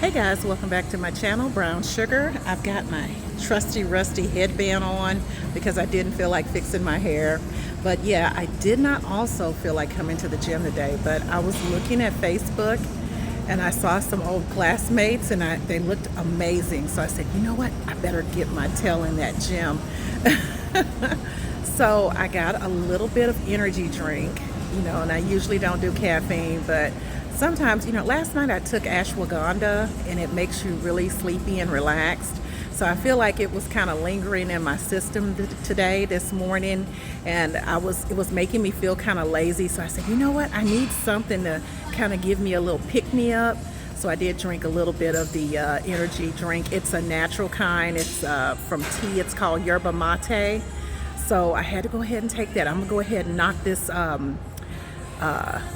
Hey guys, welcome back to my channel, Brown Sugar. I've got my trusty rusty headband on because I didn't feel like fixing my hair. But yeah, I did not also feel like coming to the gym today, but I was looking at Facebook and I saw some old classmates and they looked amazing. So I said, you know what? I better get my tail in that gym. So I got a little bit of energy drink, and I usually don't do caffeine, but sometimes, last night I took ashwagandha and it makes you really sleepy and relaxed. So I feel like it was kind of lingering in my system this morning, and it was making me feel kind of lazy. So I said, you know what? I need something to kind of give me a little pick me up. So I did drink a little bit of the energy drink. It's a natural kind. It's from tea. It's called yerba mate. So I had to go ahead and take that. I'm gonna go ahead and knock this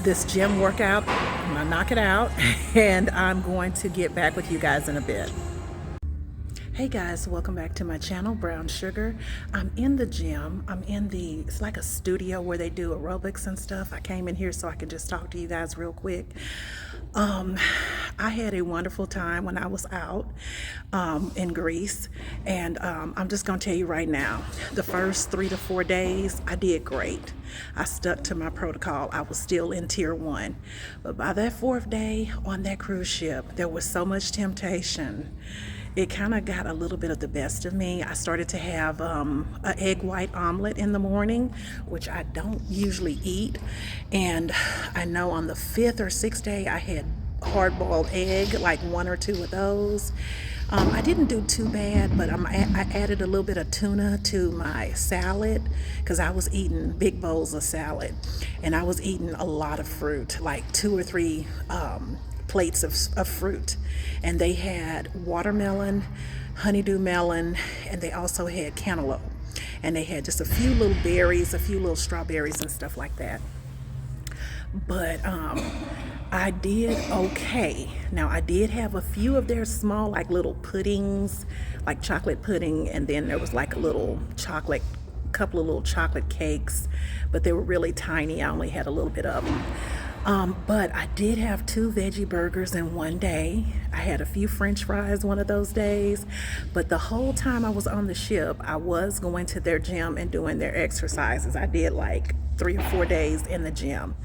this gym workout. I'm gonna knock it out, and I'm going to get back with you guys in a bit. Hey guys, welcome back to my channel, Brown Sugar. I'm in the gym. It's like a studio where they do aerobics and stuff. I came in here so I could just talk to you guys real quick. I had a wonderful time when I was out in Greece, and I'm just gonna tell you right now, the first 3 to 4 days I did great. I stuck to my protocol. I was still in tier 1, but by that 4th day on that cruise ship, there was so much temptation. It kind of got a little bit of the best of me. I started to have an egg white omelet in the morning, which I don't usually eat. And I know on the 5th or 6th day, I had hard-boiled egg, like 1 or 2 of those. I didn't do too bad, but I added a little bit of tuna to my salad because I was eating big bowls of salad. And I was eating a lot of fruit, like 2 or 3 plates of fruit, and they had watermelon, honeydew melon, and they also had cantaloupe, and they had just a few little berries, a few little strawberries and stuff like that. But I did okay. Now I did have a few of their small, like little puddings, like chocolate pudding, and then there was like a couple of little chocolate cakes, but they were really tiny. I only had a little bit of them. But I did have 2 veggie burgers in one day. I had a few French fries one of those days. But the whole time I was on the ship, I was going to their gym and doing their exercises. I did like 3 or 4 days in the gym.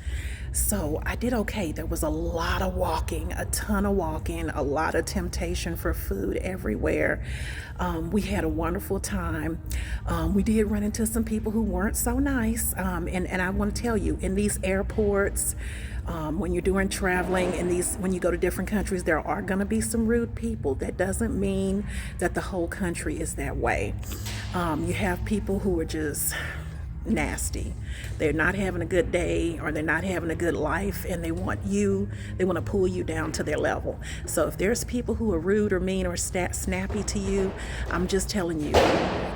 So I did okay. There was a lot of walking, a ton of walking, a lot of temptation for food everywhere. We had a wonderful time. We did run into some people who weren't so nice. And I want to tell you, in these airports, when you're doing traveling when you go to different countries, there are going to be some rude people. That doesn't mean that the whole country is that way. You have people who are just nasty. They're not having a good day, or they're not having a good life, and they want to pull you down to their level. So if there's people who are rude or mean or snappy to you, I'm just telling you,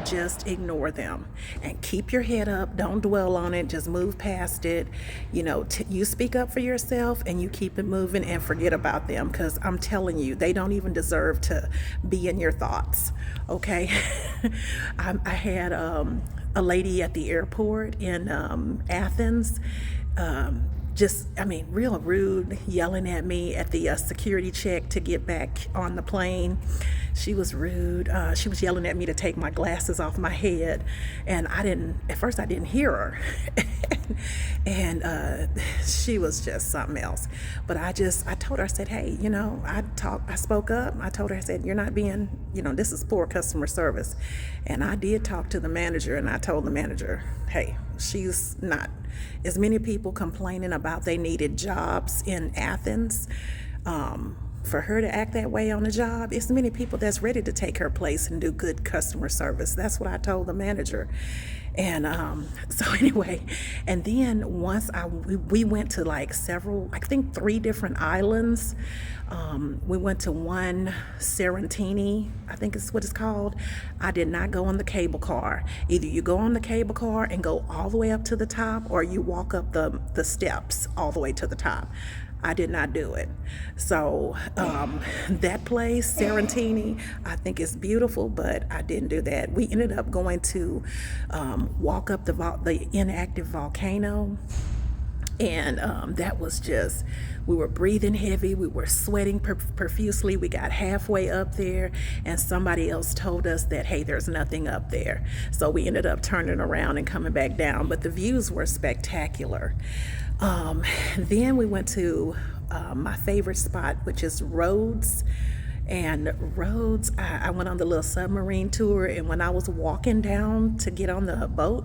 just ignore them and keep your head up. Don't dwell on it. Just move past it. You speak up for yourself and you keep it moving and forget about them, because I'm telling you, they don't even deserve to be in your thoughts. Okay. I had a lady at the airport in Athens, real rude, yelling at me at the security check to get back on the plane. She was rude. She was yelling at me to take my glasses off my head, and at first I didn't hear her. And she was just something else. But I told her, I said, hey, I spoke up. I told her, I said, you're not being, this is poor customer service. And I did talk to the manager, and I told the manager, hey, she's not. As many people complaining about they needed jobs in Athens, for her to act that way on the job, it's many people that's ready to take her place and do good customer service. That's what I told the manager. And so anyway, and then once we went to like several, I think 3 different islands. We went to one, Sarantini, I think is what it's called. I did not go on the cable car. Either you go on the cable car and go all the way up to the top, or you walk up the steps all the way to the top. I did not do it. So that place, Sarantini, I think is beautiful, but I didn't do that. We ended up going to walk up the inactive volcano. And that was just, we were breathing heavy, we were sweating profusely. We got halfway up there and somebody else told us that, hey, there's nothing up there. So we ended up turning around and coming back down, but the views were spectacular. Then we went to my favorite spot, which is Rhodes. And Rhodes, I went on the little submarine tour, and when I was walking down to get on the boat,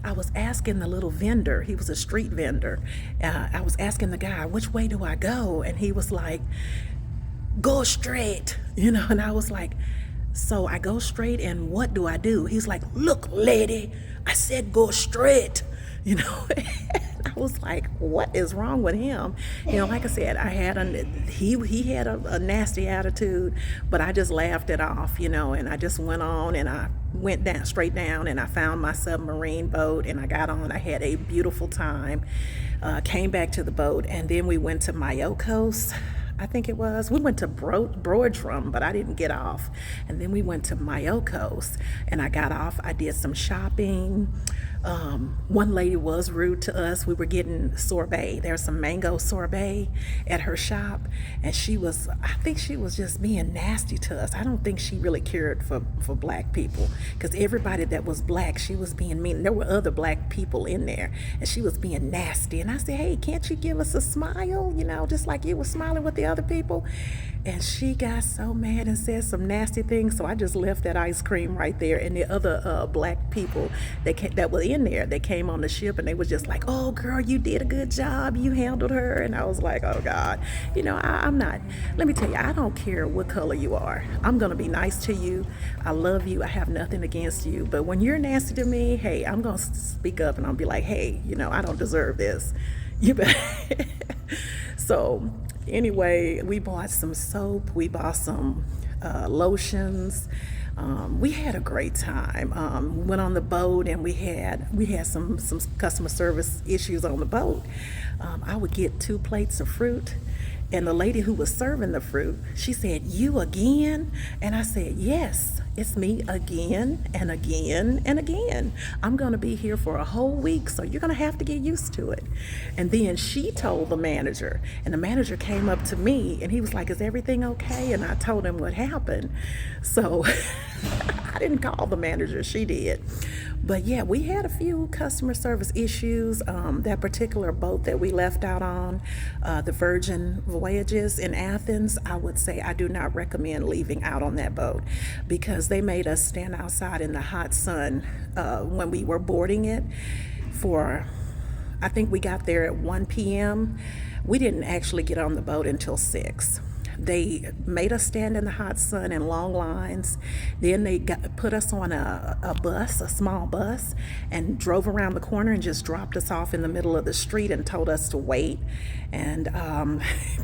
I was asking the little vendor, he was a street vendor, I was asking the guy, which way do I go? And he was like, go straight, you know, and I was like, so I go straight, and what do I do? He's like, look, lady, I said go straight, you know. I was like, what is wrong with him? You know, like I said, he had a nasty attitude, but I just laughed it off, you know, and I just went on and I went down straight down and I found my submarine boat and I got on. I had a beautiful time, came back to the boat, and then we went to Myokos. I think it was. We went to Broadrum, but I didn't get off. And then we went to Myokos and I got off. I did some shopping. One lady was rude to us. We were getting sorbet. There's some mango sorbet at her shop, and I think she was just being nasty to us. I don't think she really cared for black people, because everybody that was black, she was being mean. There were other black people in there, and she was being nasty. And I said, hey, can't you give us a smile? You know, just like you were smiling with the other people. And she got so mad and said some nasty things. So I just left that ice cream right there. And the other black people that were in there, they came on the ship and they was just like, oh, girl, you did a good job. You handled her. And I was like, oh, God. You know, I'm not, let me tell you, I don't care what color you are. I'm going to be nice to you. I love you. I have nothing against you. But when you're nasty to me, hey, I'm going to speak up and I'll be like, hey, you know, I don't deserve this. You better. So anyway, we bought some soap, we bought some lotions. We had a great time. We went on the boat and we had some customer service issues on the boat. I would get 2 plates of fruit, and the lady who was serving the fruit, she said, you again? And I said, yes, it's me again and again and again. I'm gonna be here for a whole week, so you're gonna have to get used to it. And then she told the manager, and the manager came up to me and he was like, is everything okay? And I told him what happened. So I didn't call the manager, she did. But yeah, we had a few customer service issues. That particular boat that we left out on, the Virgin Voyages in Athens, I would say I do not recommend leaving out on that boat, because they made us stand outside in the hot sun when we were boarding it I think we got there at 1 p.m. We didn't actually get on the boat until 6. They made us stand in the hot sun in long lines. Then they put us on a bus, a small bus, and drove around the corner and just dropped us off in the middle of the street and told us to wait. And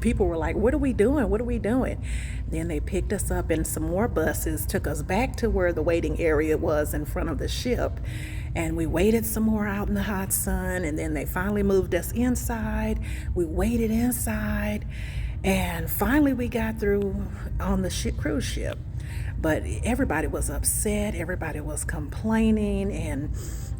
people were like, what are we doing? What are we doing? Then they picked us up in some more buses, took us back to where the waiting area was in front of the ship. And we waited some more out in the hot sun. And then they finally moved us inside. We waited inside. And finally we got through on the cruise ship. But everybody was upset, everybody was complaining, and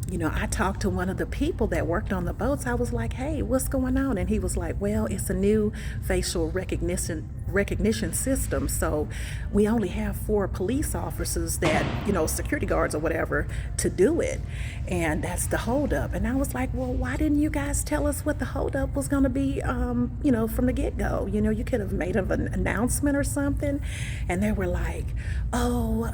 you know, I talked to one of the people that worked on the boats. I was like, hey, what's going on? And he was like, well, it's a new facial recognition system, so we only have 4 police officers that, you know, security guards or whatever, to do it, and that's the holdup. And I was like, well, why didn't you guys tell us what the holdup was going to be, you know, from the get-go? You know, you could have made an announcement or something. And they were like, oh,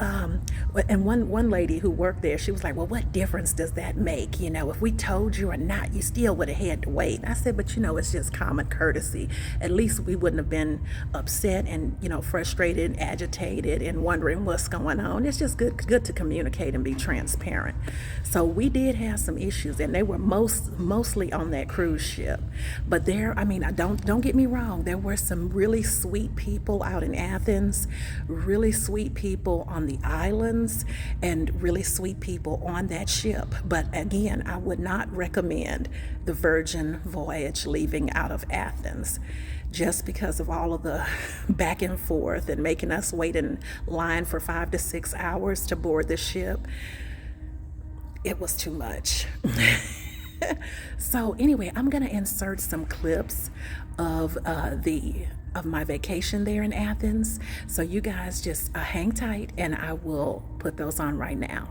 and one lady who worked there, she was like, well, what difference does that make? You know, if we told you or not, you still would have had to wait. And I said, but you know, it's just common courtesy. At least we wouldn't have been upset and, you know, frustrated, agitated, and wondering what's going on. It's just good to communicate and be transparent. So we did have some issues, and they were mostly on that cruise ship. But don't get me wrong, there were some really sweet people out in Athens, really sweet people on the islands, and really sweet people on that ship. But again, I would not recommend the Virgin Voyage leaving out of Athens, just because of all of the back and forth and making us wait in line for 5 to 6 hours to board the ship. It was too much. So anyway, I'm gonna insert some clips of my vacation there in Athens. So you guys just hang tight, and I will put those on right now.